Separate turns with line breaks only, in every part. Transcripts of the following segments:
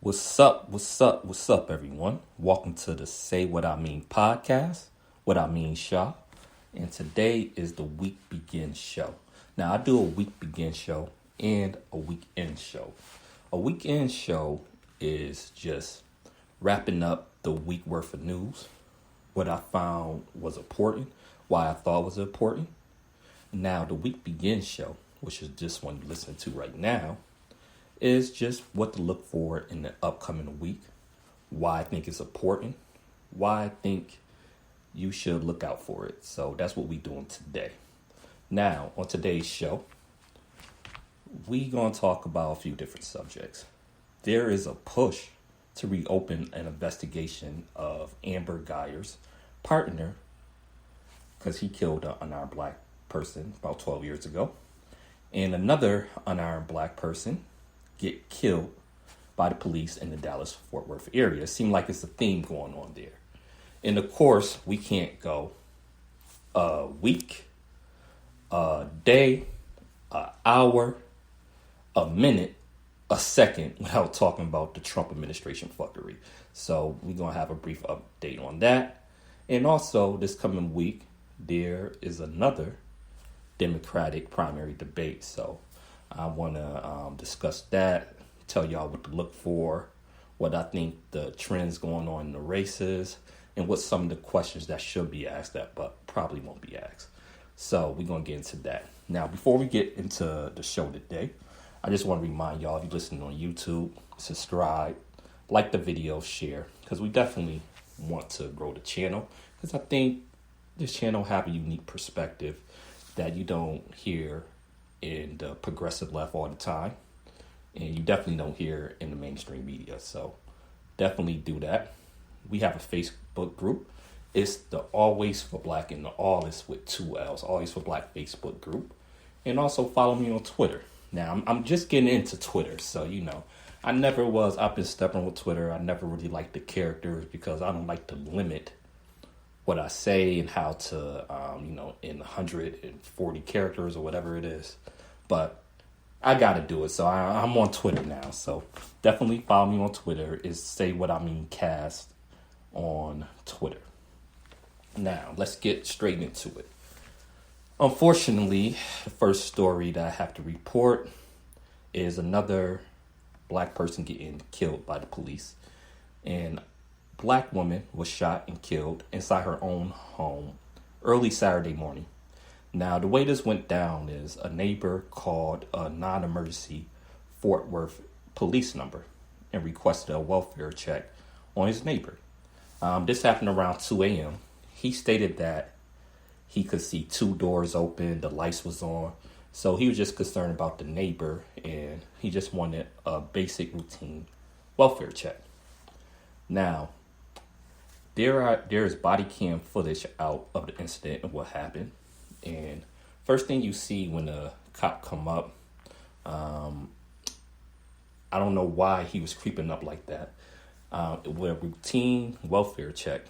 What's up? What's up? What's up, everyone? Welcome to the Say What I Mean podcast. What I mean, Shaw. And today is the Week Begin show. Now, I do a Week Begin show and a weekend show. A weekend show is just wrapping up the week worth of news, what I found was important, why I thought was important. Now, the Week Begin show, which is this one you're listening to right now, is just what to look for in the upcoming week, why I think it's important, why I think you should look out for it. So that's what we're doing today. Now, on today's show, we're going to talk about a few different subjects. There is a push to reopen an investigation of Amber Guyer's partner because he killed an unarmed black person about 12 years ago, and another unarmed black person get killed by the police in the Dallas-Fort Worth area. It seemed like it's a theme going on there. And of course, we can't go a week, a day, an hour, a minute, a second without talking about the Trump administration fuckery. So we're going to have a brief update on that. And also, this coming week, there is another Democratic primary debate. So I want to discuss that, tell y'all what to look for, what I think the trends going on in the races, and what some of the questions that should be asked that but probably won't be asked. So we're going to get into that. Now, before we get into the show today, I just want to remind y'all, if you're listening on YouTube, subscribe, like the video, share, because we definitely want to grow the channel, because I think this channel have a unique perspective that you don't hear in the progressive left all the time, and you definitely don't hear in the mainstream media. So definitely do that. We have a Facebook group. It's the Always for Black, and the all is with 2 L's, Always for Black Facebook group. And also follow me on Twitter. Now, I'm just getting into Twitter, so I've been stubborn with Twitter. I never really liked the characters because I don't like to limit what I say and how to, in 140 characters or whatever it is. But I got to do it, so I'm on Twitter now. So definitely follow me on Twitter. Is Say What I Mean Cast on Twitter. Now, let's get straight into it. Unfortunately, the first story that I have to report is another black person getting killed by the police. And black woman was shot and killed inside her own home early Saturday morning. Now, the way this went down is a neighbor called a non-emergency Fort Worth police number and requested a welfare check on his neighbor. This happened around 2 a.m. He stated that he could see 2 doors open, the lights was on. So he was just concerned about the neighbor, and he just wanted a basic routine welfare check. Now, there is body cam footage out of the incident and what happened. And first thing you see when the cop come up, I don't know why he was creeping up like that. With a routine welfare check,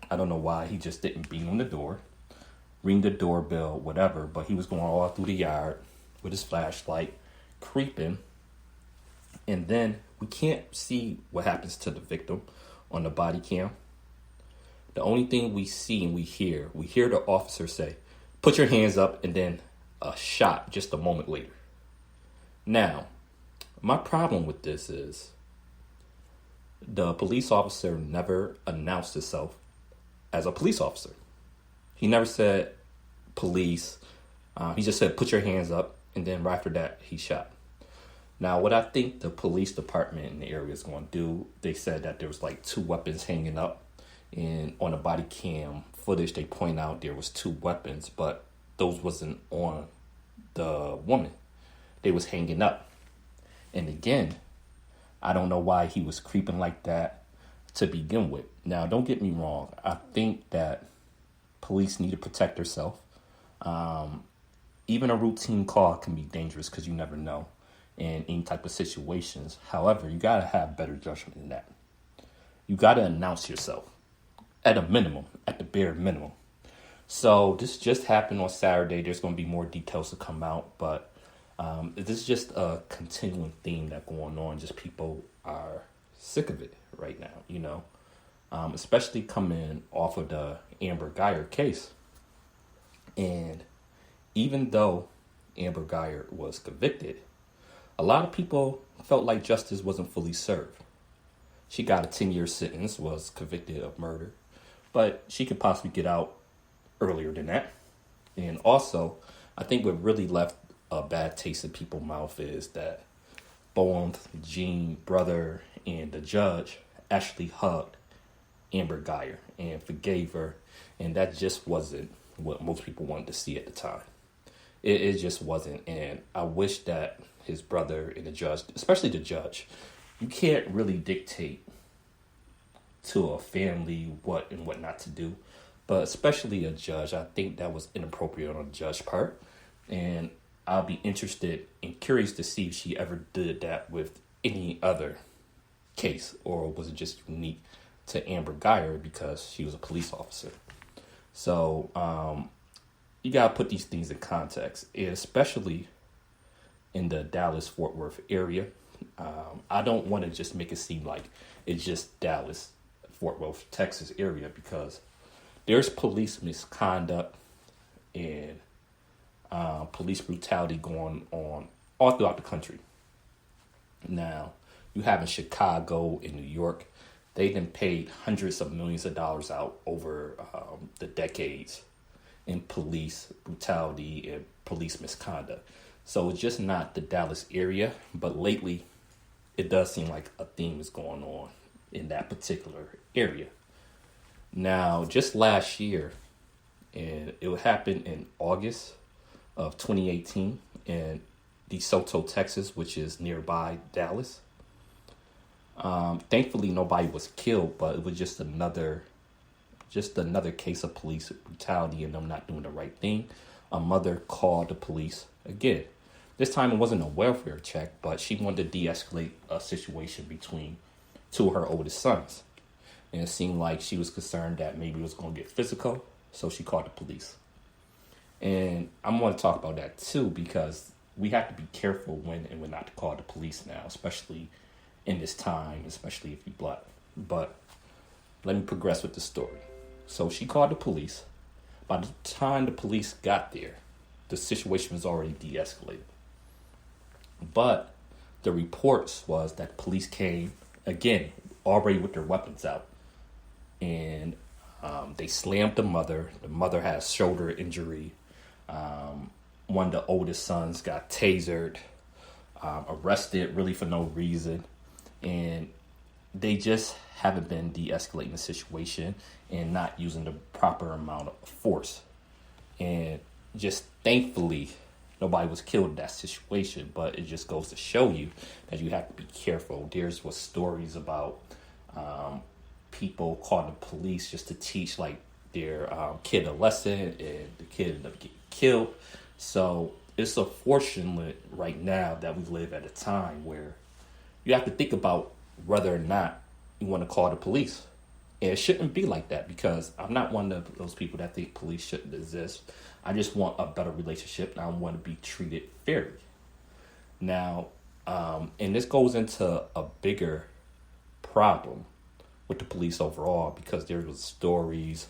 I don't know why he just didn't beat on the door, ring the doorbell, whatever, but he was going all through the yard with his flashlight, creeping. And then we can't see what happens to the victim on the body cam. The only thing we see and we hear the officer say, "Put your hands up," and then a shot just a moment later. Now, my problem with this is the police officer never announced himself as a police officer. He never said police. He just said, "Put your hands up," and then right after that, he shot. Now, what I think the police department in the area is going to do, they said that there was like 2 weapons hanging up. And on the body cam footage, they point out there was 2 weapons, but those wasn't on the woman. They was hanging up. And again, I don't know why he was creeping like that to begin with. Now, don't get me wrong. I think that police need to protect themselves. Even a routine call can be dangerous because you never know in any type of situations. However, you got to have better judgment than that. You got to announce yourself at a minimum, at the bare minimum. So this just happened on Saturday. There's going to be more details to come out, but this is just a continuing theme that's going on. Just people are sick of it right now, especially coming off of the Amber Geier case. And even though Amber Geier was convicted, a lot of people felt like justice wasn't fully served. She got a 10-year sentence, was convicted of murder, but she could possibly get out earlier than that. And also, I think what really left a bad taste in people's mouth is that both Jean's brother and the judge actually hugged Amber Geier and forgave her, and that just wasn't what most people wanted to see at the time. It just wasn't, and I wish that his brother and the judge, especially the judge, you can't really dictate to a family what and what not to do, but especially a judge. I think that was inappropriate on the judge's part, and I'll be interested and curious to see if she ever did that with any other case, or was it just unique to Amber Geier because she was a police officer. So you got to put these things in context, especially in the Dallas-Fort Worth area. I don't want to just make it seem like it's just Dallas, Fort Worth, Texas area, because there's police misconduct and police brutality going on all throughout the country. Now, you have in Chicago, in New York, they done paid hundreds of millions of dollars out over the decades in police brutality and police misconduct. So it's just not the Dallas area, but lately it does seem like a theme is going on in that particular area. Now, just last year, and it happened in August of 2018 in DeSoto, Texas, which is nearby Dallas. Thankfully, nobody was killed, but it was just another case of police brutality and them not doing the right thing. A mother called the police again. This time it wasn't a welfare check, but she wanted to de-escalate a situation between two of her oldest sons. And it seemed like she was concerned that maybe it was going to get physical, so she called the police. And I'm going to talk about that too, because we have to be careful when and when not to call the police now, especially in this time, especially if you're black. But let me progress with the story. So she called the police. By the time the police got there, the situation was already de-escalated. But the reports was that the police came, again, already with their weapons out. And they slammed the mother. The mother had a shoulder injury. One of the oldest sons got tasered, arrested really for no reason. And they just haven't been de-escalating the situation and not using the proper amount of force. And just thankfully, nobody was killed in that situation, but it just goes to show you that you have to be careful. There's was stories about people calling the police just to teach like their kid a lesson, and the kid ended up getting killed. So it's unfortunate right now that we live at a time where you have to think about whether or not you want to call the police. And it shouldn't be like that, because I'm not one of those people that think police shouldn't exist. I just want a better relationship, and I want to be treated fairly. Now, and this goes into a bigger problem with the police overall, because there was stories.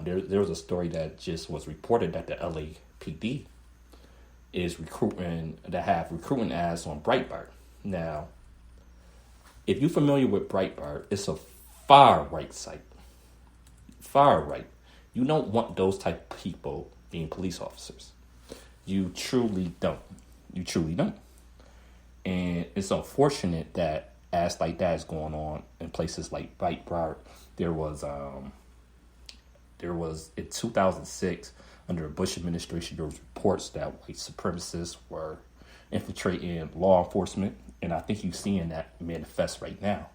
There was a story that just was reported that the LAPD is recruiting ads on Breitbart. Now, if you're familiar with Breitbart, it's a far right site. Far right. You don't want those type of people being police officers. You truly don't. You truly don't. And it's unfortunate that ads like that is going on in places like Breitbart. There was in 2006, under the Bush administration, there was reports that white supremacists were infiltrating law enforcement. And I think you're seeing that manifest right now.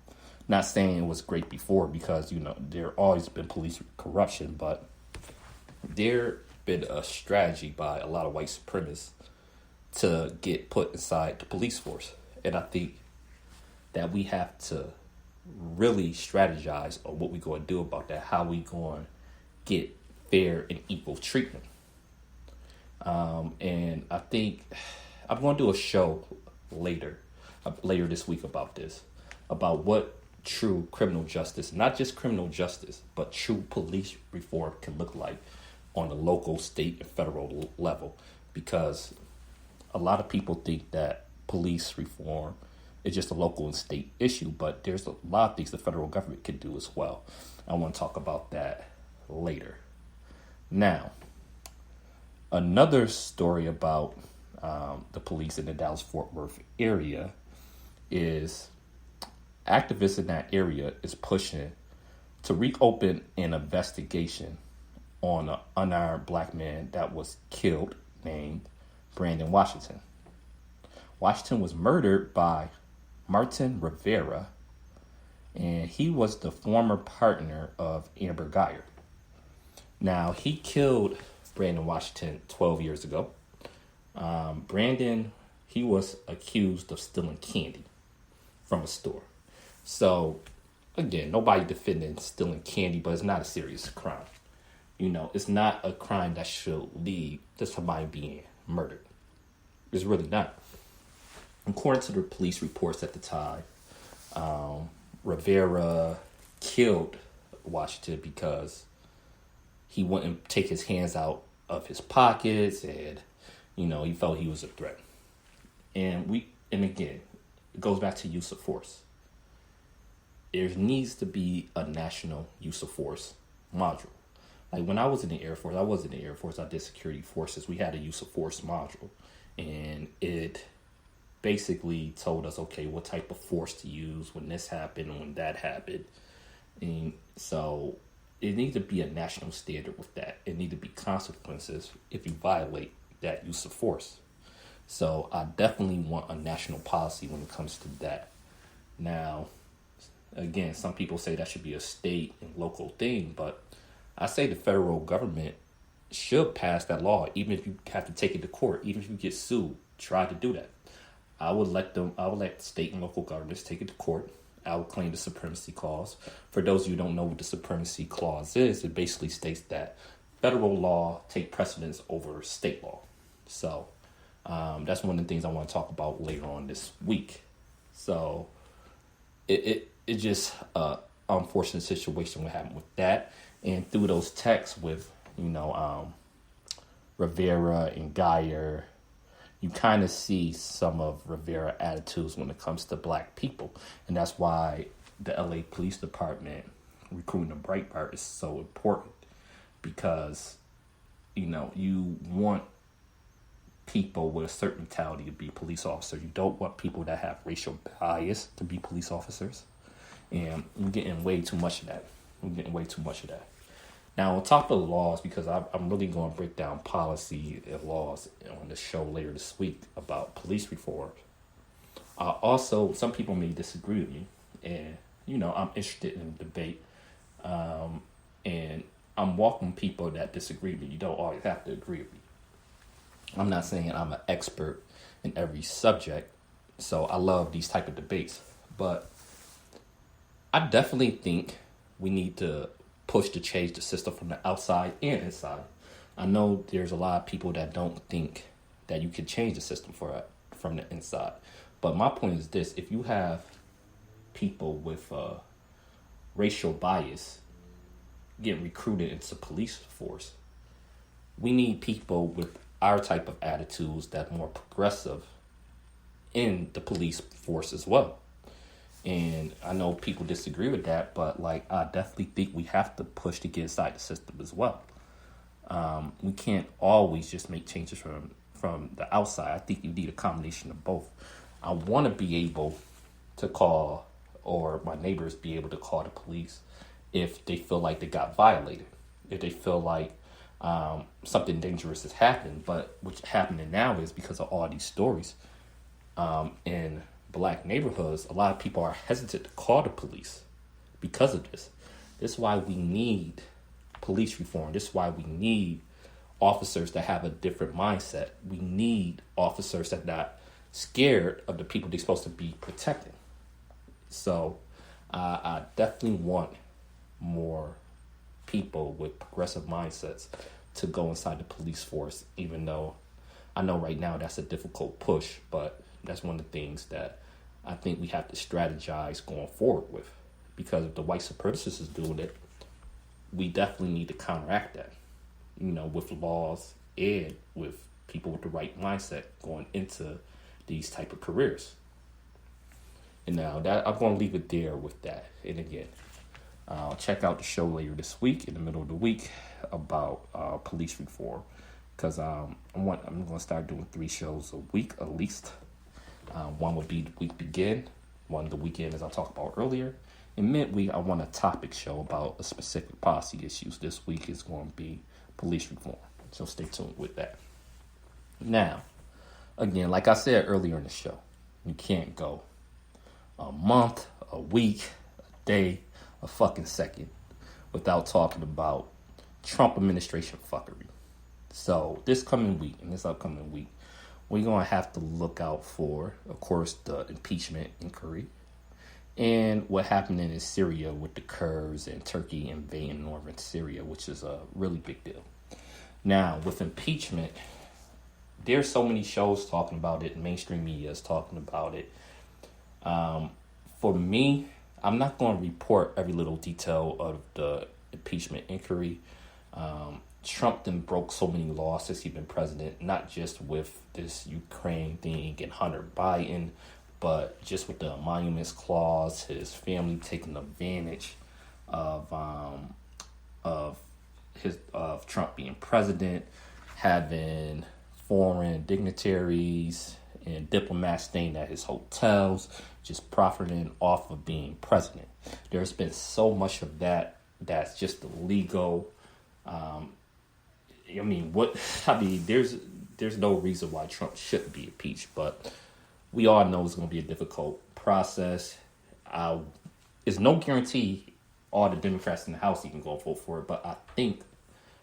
Not saying it was great before, because, there always been police corruption, but there been a strategy by a lot of white supremacists to get put inside the police force. And I think that we have to really strategize on what we're going to do about that, how we going to get fair and equal treatment. And I think I'm going to do a show later this week about this, about what true criminal justice, not just criminal justice, but true police reform can look like on the local, state, and federal level. Because a lot of people think that police reform is just a local and state issue, but there's a lot of things the federal government can do as well. I want to talk about that later. Now, another story about the police in the Dallas-Fort Worth area is activists in that area is pushing to reopen an investigation on an unarmed black man that was killed named Brandon Washington. Washington was murdered by Martin Rivera, and he was the former partner of Amber Guyger. Now, he killed Brandon Washington 12 years ago. Brandon, he was accused of stealing candy from a store. So, again, nobody defending stealing candy, but it's not a serious crime. You know, it's not a crime that should lead to somebody being murdered. It's really not. According to the police reports at the time, Rivera killed Washington because he wouldn't take his hands out of his pockets, and he felt he was a threat. And again, it goes back to use of force. There needs to be a national use of force module. Like when I was in the Air Force, I did security forces. We had a use of force module, and it basically told us, okay, what type of force to use when this happened and when that happened. And so it needs to be a national standard with that. It needs to be consequences if you violate that use of force. So I definitely want a national policy when it comes to that. Now, again, some people say that should be a state and local thing, but I say the federal government should pass that law, even if you have to take it to court, even if you get sued, try to do that. I would let state and local governments take it to court. I would claim the supremacy clause. For those of you who don't know what the supremacy clause is, it basically states that federal law take precedence over state law. So that's one of the things I want to talk about later on this week. So it's just an unfortunate situation what happened with that. And through those texts with, Rivera and Guyger, you kind of see some of Rivera attitudes when it comes to black people. And that's why the LA Police Department recruiting a Breitbart is so important. Because, you want people with a certain mentality to be police officers. You don't want people that have racial bias to be police officers. And we're getting way too much of that. Now, on top of the laws, because I'm really going to break down policy and laws on the show later this week about police reform. Also, some people may disagree with me, and, I'm interested in debate. And I'm welcoming people that disagree with me. You don't always have to agree with me. I'm not saying I'm an expert in every subject, so I love these type of debates. But I definitely think we need to push to change the system from the outside and inside. I know there's a lot of people that don't think that you can change the system from the inside. But my point is this: if you have people with racial bias getting recruited into police force, we need people with our type of attitudes that are more progressive in the police force as well. And I know people disagree with that, but I definitely think we have to push to get inside the system as well. We can't always just make changes from the outside. I think you need a combination of both. I want to be able to call, or my neighbors be able to call the police if they feel like they got violated, if they feel like something dangerous has happened. But what's happening now is because of all these stories in black neighborhoods, a lot of people are hesitant to call the police because of this. This is why we need police reform. This is why we need officers that have a different mindset. We need officers that are not scared of the people they're supposed to be protecting. So I definitely want more people with progressive mindsets to go inside the police force, even though I know right now that's a difficult push, but that's one of the things that I think we have to strategize going forward with. Because if the white supremacists is doing it, we definitely need to counteract that, with laws and with people with the right mindset going into these type of careers. And now that I'm going to leave it there with that. And again, check out the show later this week, in the middle of the week, about police reform. Because I'm going to start doing 3 shows a week at least. One would be the week begin. One the weekend, as I talked about earlier. And midweek, I want a topic show about a specific policy issues. This week is going to be police reform. So stay tuned with that. Now, again, like I said earlier in the show, you can't go a month, a week, a day, a fucking second without talking about Trump administration fuckery. So this upcoming week, we're going to have to look out for, of course, the impeachment inquiry and what happened in Syria with the Kurds and Turkey invading northern Syria, which is a really big deal. Now, with impeachment, there's so many shows talking about it. Mainstream media is talking about it. For me, I'm not going to report every little detail of the impeachment inquiry. Trump then broke so many laws since he's been president, not just with this Ukraine thing and Hunter Biden, but just with the emoluments clause, his family taking advantage of Trump being president, having foreign dignitaries and diplomats staying at his hotels, just profiting off of being president. There's been so much of that that's just illegal. There's no reason why Trump shouldn't be impeached, but we all know it's going to be a difficult process. There's no guarantee all the Democrats in the House even go vote for it, but I think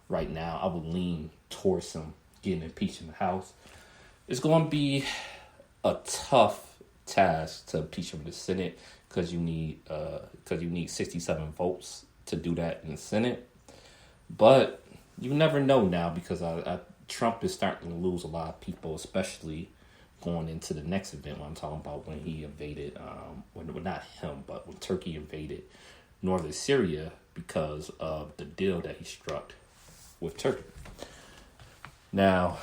right now I would lean towards him getting impeached in the House. It's going to be a tough task to impeach him in the Senate because you need 67 votes to do that in the Senate. But you never know now because Trump is starting to lose a lot of people, especially going into the next event when I'm talking about when he invaded, not him, but when Turkey invaded northern Syria because of the deal that he struck with Turkey. Now,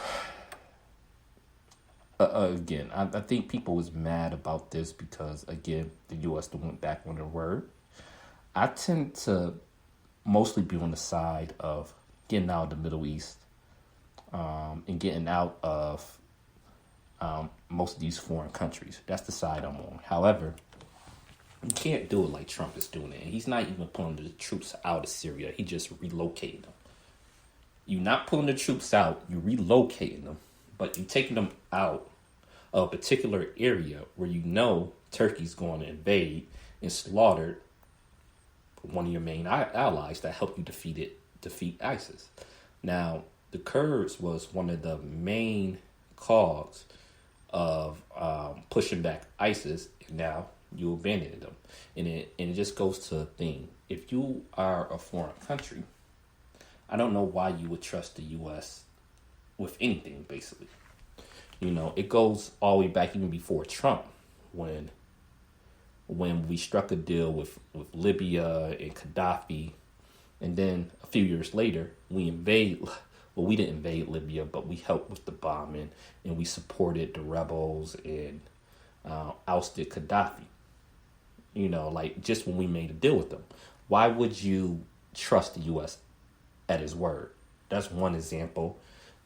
again, I think people was mad about this because, again, the U.S. went back on their word. I tend to mostly be on the side of getting out of the Middle East and getting out of most of these foreign countries. That's the side I'm on. However, you can't do it like Trump is doing it. And he's not even pulling the troops out of Syria. He just relocated them. You're not pulling the troops out. You're relocating them. But you're taking them out of a particular area where you know Turkey's going to invade and slaughter one of your main allies that helped you defeat ISIS. Now, the Kurds was one of the main cause of pushing back ISIS, and now you abandoned them. And it just goes to a thing. If you are a foreign country, I don't know why you would trust the U.S. with anything, basically. It goes all the way back even before Trump, when we struck a deal with Libya and Gaddafi, and then a few years later, we didn't invade Libya, but we helped with the bombing, and we supported the rebels and ousted Gaddafi. Just when we made a deal with them. Why would you trust the U.S. at his word? That's one example.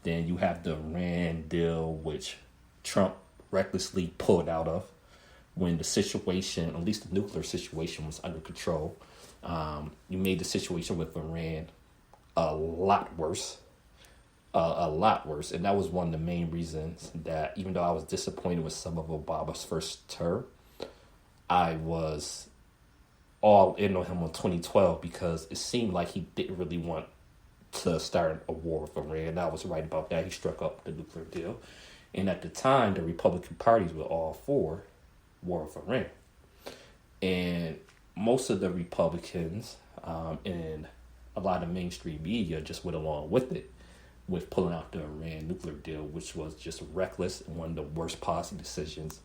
Then you have the Iran deal, which Trump recklessly pulled out of when the situation, at least the nuclear situation, was under control. You made the situation with Iran a lot worse. And that was one of the main reasons that, even though I was disappointed with some of Obama's first term, I was all in on him on 2012 because it seemed like he didn't really want to start a war with Iran. I was right about that. He struck up the nuclear deal. And at the time, the Republican parties were all for war with Iran. And most of the Republicans and a lot of mainstream media just went along with it, with pulling out the Iran nuclear deal, which was just reckless and one of the worst policy decisions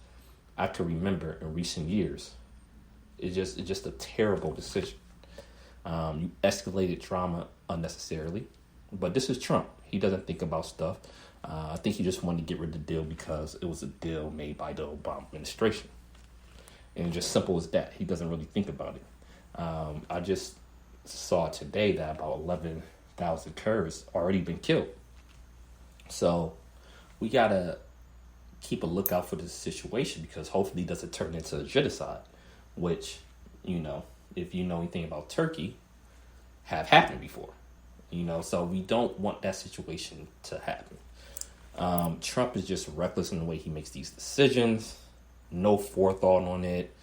I can remember in recent years. It's just a terrible decision. You escalated drama unnecessarily, but this is Trump. He doesn't think about stuff. I think he just wanted to get rid of the deal because it was a deal made by the Obama administration. And just simple as that. He doesn't really think about it. I just saw today that about 11,000 Kurds already been killed. So we got to keep a lookout for this situation because hopefully it doesn't turn into a genocide, which, if you know anything about Turkey, have happened before. So we don't want that situation to happen. Trump is just reckless in the way he makes these decisions, no forethought on it.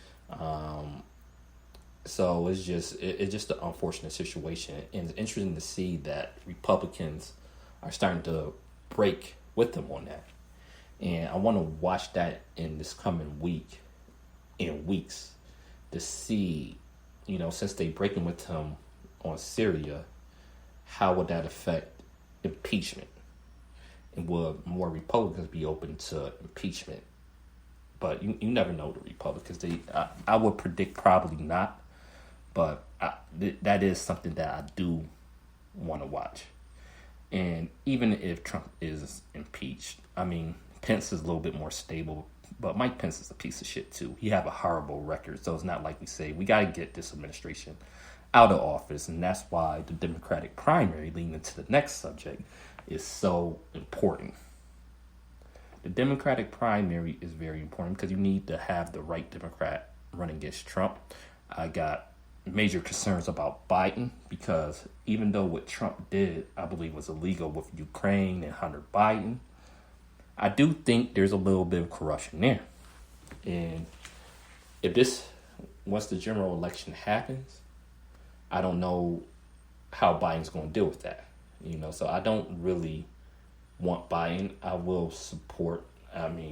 So it's just an unfortunate situation, and it's interesting to see that Republicans are starting to break with him on that. And I want to watch that in this coming week and weeks to see, since they breaking with him on Syria, how would that affect impeachment? And will more Republicans be open to impeachment? But you never know the Republicans. I would predict probably not. But that is something that I do want to watch. And even if Trump is impeached, Pence is a little bit more stable. But Mike Pence is a piece of shit too. He have a horrible record. So it's not like we say, we got to get this administration out of office. And that's why the Democratic primary, leading into the next subject, is so important. The Democratic primary is very important because you need to have the right Democrat run against Trump. I got major concerns about Biden because even though what Trump did, I believe, was illegal with Ukraine and Hunter Biden, I do think there's a little bit of corruption there. And once the general election happens, I don't know how Biden's going to deal with that. So I don't really want Biden. I will support, I'm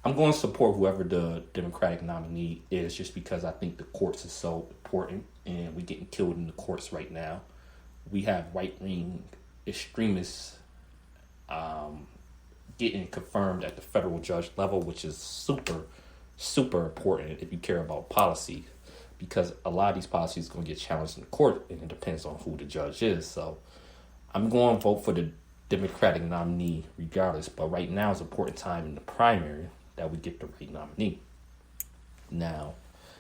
going to support whoever the Democratic nominee is just because I think the courts is so important and we're getting killed in the courts right now. We have right-wing extremists getting confirmed at the federal judge level, which is super, super important if you care about policy because a lot of these policies are going to get challenged in the court and it depends on who the judge is. So I'm going to vote for the Democratic nominee regardless, but right now is an important time in the primary that we get the right nominee. Now,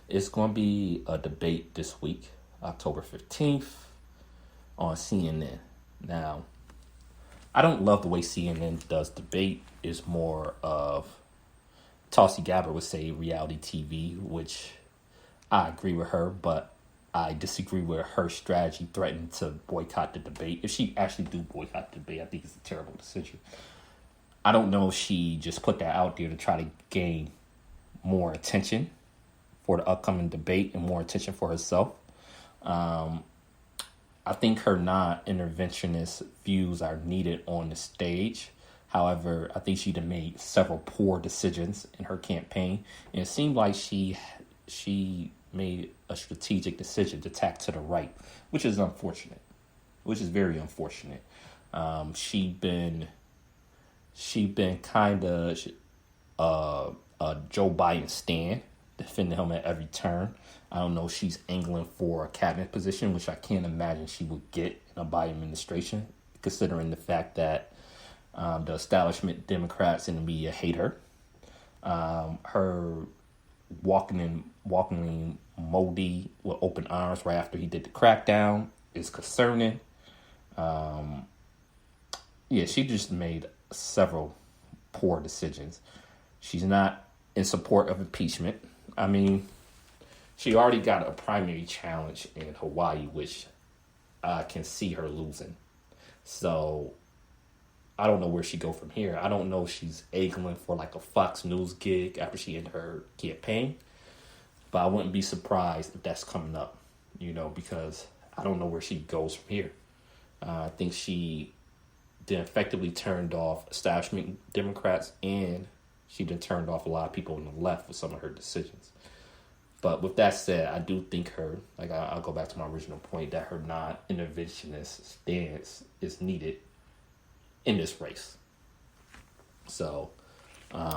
it's going to be a debate this week, October 15th, on CNN. Now, I don't love the way CNN does debate. It's more of, Tulsi Gabbard would say, reality TV, which I agree with her, but I disagree with her strategy threatening to boycott the debate. If she actually do boycott the debate, I think it's a terrible decision. I don't know if she just put that out there to try to gain more attention for the upcoming debate and more attention for herself. I think her non-interventionist views are needed on the stage. However, I think she'd have made several poor decisions in her campaign. And it seemed like she made a strategic decision to tack to the right, which is unfortunate, which is very unfortunate. She been kind of a Joe Biden stan, defending him at every turn. I don't know, she's angling for a cabinet position, which I can't imagine she would get in a Biden administration, considering the fact that the establishment Democrats and the media hate her. Her walking Modi with open arms right after he did the crackdown is concerning. She just made several poor decisions. She's not in support of impeachment. She already got a primary challenge in Hawaii, which I can see her losing. So I don't know where she go from here. I don't know if she's angling for like a Fox News gig after she ended her campaign. But I wouldn't be surprised if that's coming up, because I don't know where she goes from here. I think she then effectively turned off establishment Democrats and she then turned off a lot of people on the left with some of her decisions. But with that said, I do think I'll go back to my original point that her non-interventionist stance is needed in this race. So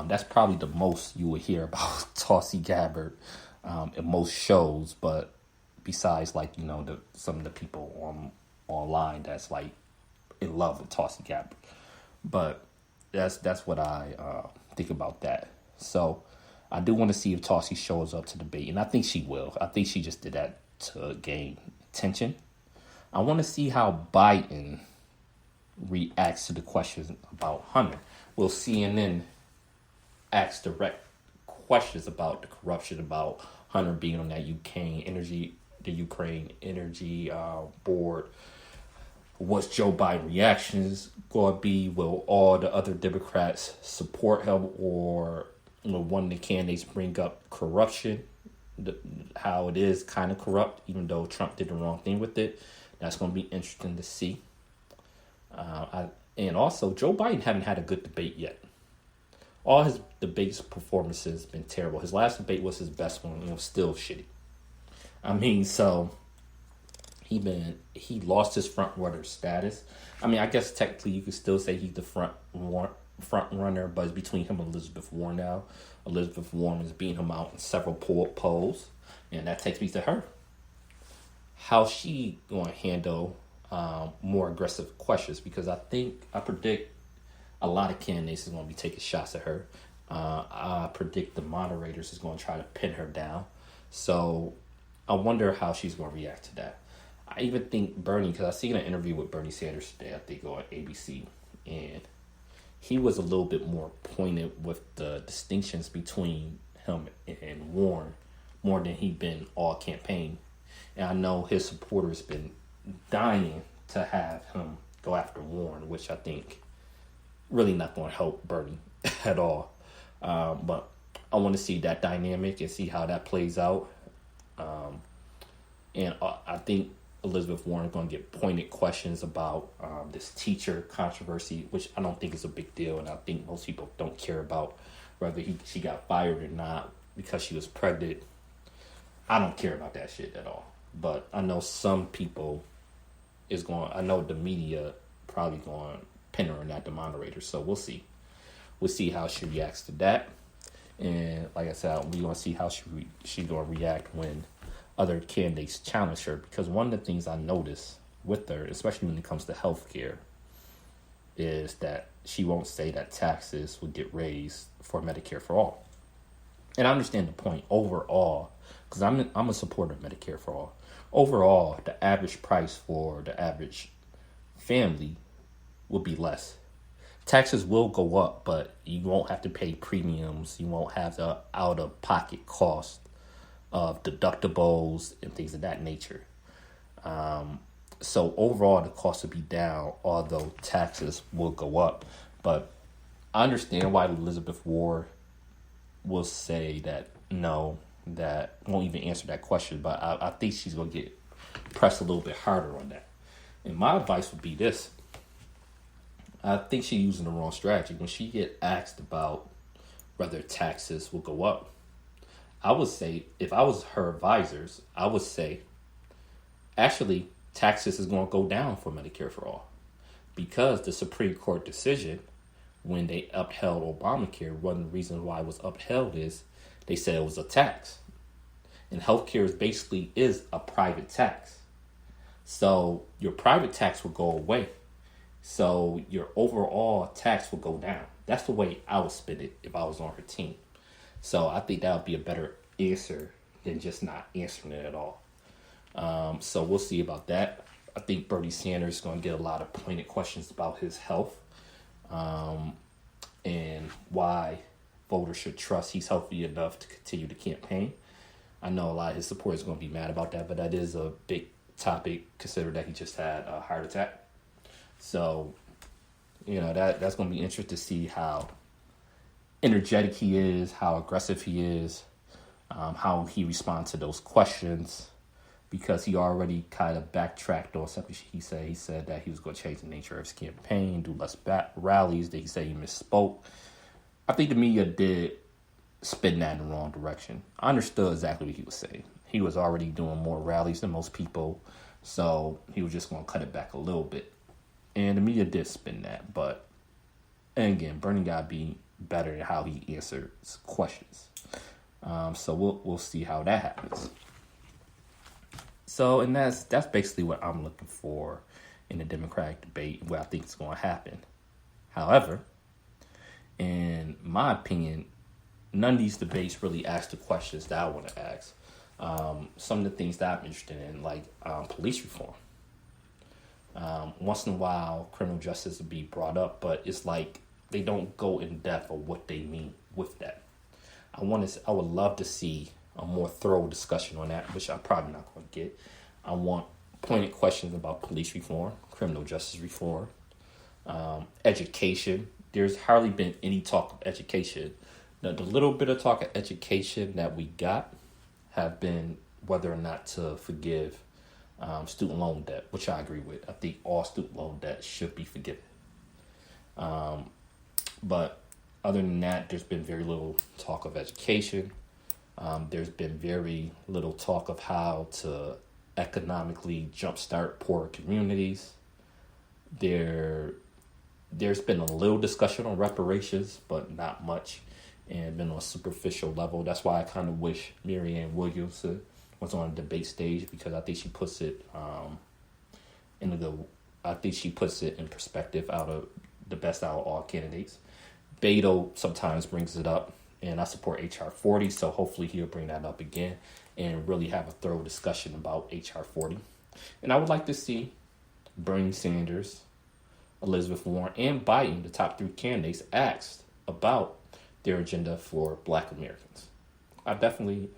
That's probably the most you would hear about Tulsi Gabbard in most shows. But besides, like, some of the people online that's like in love with Tulsi Gabbard. But that's what I think about that. So I do want to see if Tulsi shows up to debate, and I think she will. I think she just did that to gain attention. I want to see how Biden reacts to the questions about Hunter. Will CNN ask direct questions about the corruption, about Hunter being on that the Ukraine energy board? What's Joe Biden reactions going to be? Will all the other Democrats support him, or one of the candidates bring up corruption, how it is kind of corrupt, even though Trump did the wrong thing with it? That's going to be interesting to see. And also, Joe Biden haven't had a good debate yet. All his debates performances been terrible. His last debate was his best one, and it was still shitty. So he lost his front runner status. I guess technically you could still say he's the front runner, but it's between him and Elizabeth Warren now. Elizabeth Warren is beating him out in several polls, and that takes me to her. How's she going to handle more aggressive questions? Because I predict a lot of candidates is going to be taking shots at her. I predict the moderators is going to try to pin her down. So I wonder how she's going to react to that. I even think Bernie, because I seen an interview with Bernie Sanders today, I think on ABC, and he was a little bit more pointed with the distinctions between him and Warren, more than he'd been all campaign. And I know his supporters been dying to have him go after Warren, which I think really not going to help Bernie at all. But I want to see that dynamic and see how that plays out. And I think Elizabeth Warren is going to get pointed questions about this teacher controversy, which I don't think is a big deal. And I think most people don't care about whether she got fired or not because she was pregnant. I don't care about that shit at all. But I know some people I know the media probably going to pin her and not the moderator. So we'll see. We'll see how she reacts to that. And like I said, we're going to see how she's going to react when other candidates challenge her. Because one of the things I notice with her, especially when it comes to healthcare, is that she won't say that taxes will get raised for Medicare for all. And I understand the point overall, because I'm a supporter of Medicare for all. Overall, the average price for the average family will be less. Taxes will go up, but you won't have to pay premiums. You won't have the out-of-pocket cost of deductibles and things of that nature. So overall, the cost will be down, although taxes will go up. But I understand why Elizabeth Warren will say that no, that won't even answer that question. But I think she's going to get pressed a little bit harder on that. And my advice would be this. I think she's using the wrong strategy. When she get asked about whether taxes will go up, I would say, if I was her advisors, I would say, actually, taxes is going to go down for Medicare for all. Because the Supreme Court decision, when they upheld Obamacare, one of the reasons why it was upheld is they said it was a tax. And healthcare is a private tax. So your private tax will go away. So your overall tax will go down. That's the way I would spin it if I was on her team. So I think that would be a better answer than just not answering it at all. So we'll see about that. I think Bernie Sanders is going to get a lot of pointed questions about his health and why voters should trust he's healthy enough to continue the campaign. I know a lot of his supporters are going to be mad about that, but that is a big topic considering that he just had a heart attack. So, that's going to be interesting to see how energetic he is, how aggressive he is, how he responds to those questions, because he already kind of backtracked on something he said. He said that he was going to change the nature of his campaign, do less rallies. That he said he misspoke. I think the media did spin that in the wrong direction. I understood exactly what he was saying. He was already doing more rallies than most people, so he was just going to cut it back a little bit. And the media did spin that, and again, Bernie got to be better in how he answers questions. So we'll see how that happens. So, and that's basically what I'm looking for in the Democratic debate, what I think is going to happen. However, in my opinion, none of these debates really ask the questions that I want to ask. Some of the things that I'm interested in, like police reform. Once in a while, criminal justice will be brought up, but it's like they don't go in depth of what they mean with that. I would love to see a more thorough discussion on that, which I'm probably not going to get. I want pointed questions about police reform, criminal justice reform, education. There's hardly been any talk of education. The little bit of talk of education that we got have been whether or not to forgive student loan debt, which I agree with. I think all student loan debt should be forgiven. But other than that, there's been very little talk of education. There's been very little talk of how to economically jumpstart poor communities. There's been a little discussion on reparations, but not much, and been on a superficial level. That's why I kind of wish Marianne Williamson was on a debate stage, because I think she puts it in perspective out of the best out of all candidates. Beto sometimes brings it up, and I support H.R. 40, so hopefully he'll bring that up again and really have a thorough discussion about H.R. 40. And I would like to see Bernie Sanders, Elizabeth Warren, and Biden, the top three candidates, asked about their agenda for Black Americans. I definitely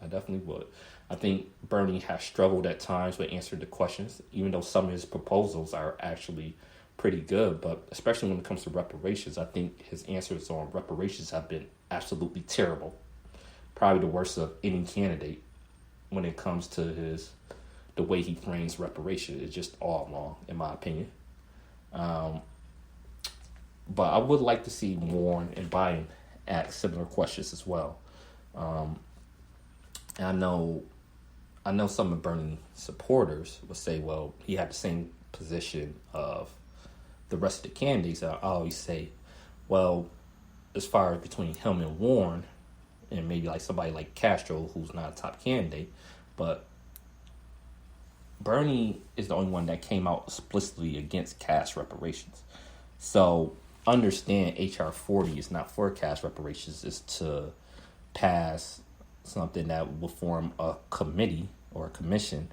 would. I think Bernie has struggled at times with answering the questions, even though some of his proposals are actually pretty good. But especially when it comes to reparations, I think his answers on reparations have been absolutely terrible. Probably the worst of any candidate when it comes to the way he frames reparations. It's just all wrong, in my opinion. But I would like to see Warren and Biden ask similar questions as well. And I know some of Bernie supporters would say, well, he had the same position of the rest of the candidates. I always say, well, as far as between him and Warren, and maybe like somebody like Castro, who's not a top candidate, but Bernie is the only one that came out explicitly against cash reparations. So understand H.R. 40 is not for cash reparations. It's to pass something that will form a committee or a commission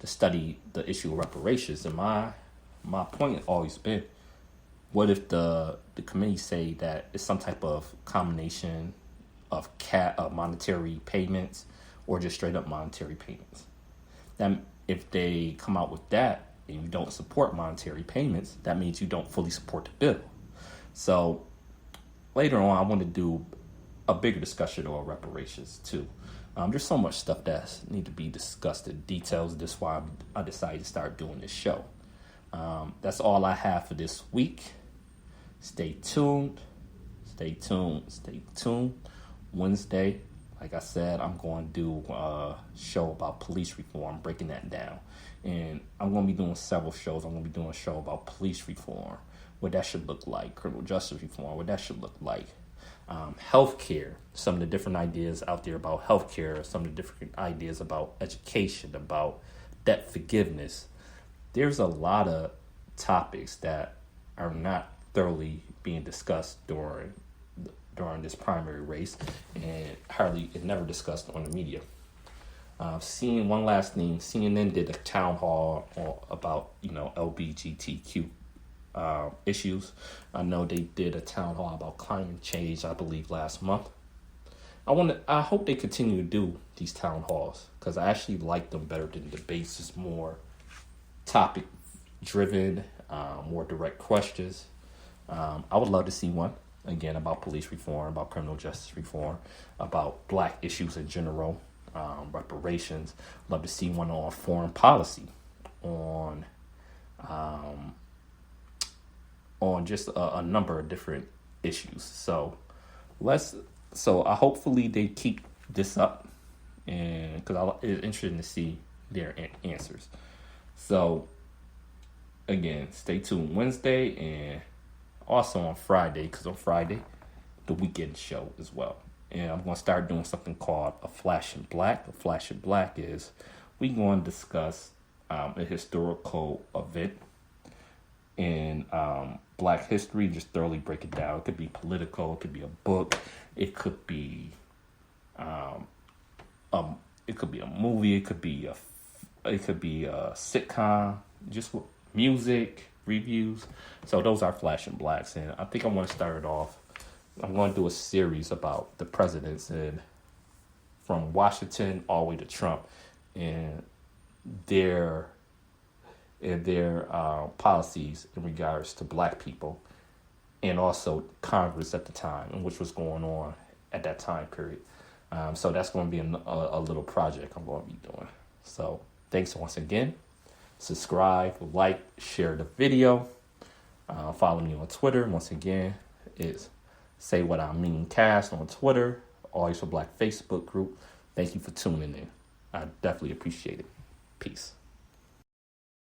to study the issue of reparations. And my point has always been, what if the committee say that it's some type of combination of monetary payments or just straight up monetary payments? Then if they come out with that and you don't support monetary payments, that means you don't fully support the bill. So later on, I want to do a bigger discussion on reparations too. There's so much stuff that need to be discussed in details. That's why I decided to start doing this show. That's all I have for this week. Stay tuned. Wednesday, like I said, I'm going to do a show about police reform, breaking that down. And I'm going to be doing several shows. I'm going to be doing a show about police reform, what that should look like, criminal justice reform, what that should look like, healthcare, some of the different ideas out there about healthcare, some of the different ideas about education, about debt forgiveness. There's a lot of topics that are not thoroughly being discussed during this primary race, and never discussed on the media. Seeing one last thing, CNN did a town hall about LGBTQ issues. I know they did a town hall about climate change, I believe, last month. I hope they continue to do these town halls, because I actually like them better than debates. It's more topic driven, more direct questions. I would love to see one again about police reform, about criminal justice reform, about Black issues in general, reparations. Love to see one on foreign policy, on just a number of different issues. So hopefully they keep this up, and because it's interesting to see their answers. So again, stay tuned Wednesday, and also on Friday, because on Friday the weekend show as well. And I'm going to start doing something called a Flash in Black. A Flash in Black is we're going to discuss a historical event in Black history, just thoroughly break it down. It could be political, it could be a book, it could be it could be a movie, it could be a sitcom, just music reviews. So those are Flash and Blacks, and I think I want to start it off. I'm going to do a series about the presidents and from Washington all the way to Trump and their policies in regards to Black people and also Congress at the time and which was going on at that time period. So that's going to be a little project I'm going to be doing. So thanks once again. Subscribe, like, share the video. Follow me on Twitter. Once again, it's Say What I Mean Cast on Twitter. Always for Black Facebook group. Thank you for tuning in. I definitely appreciate it. Peace.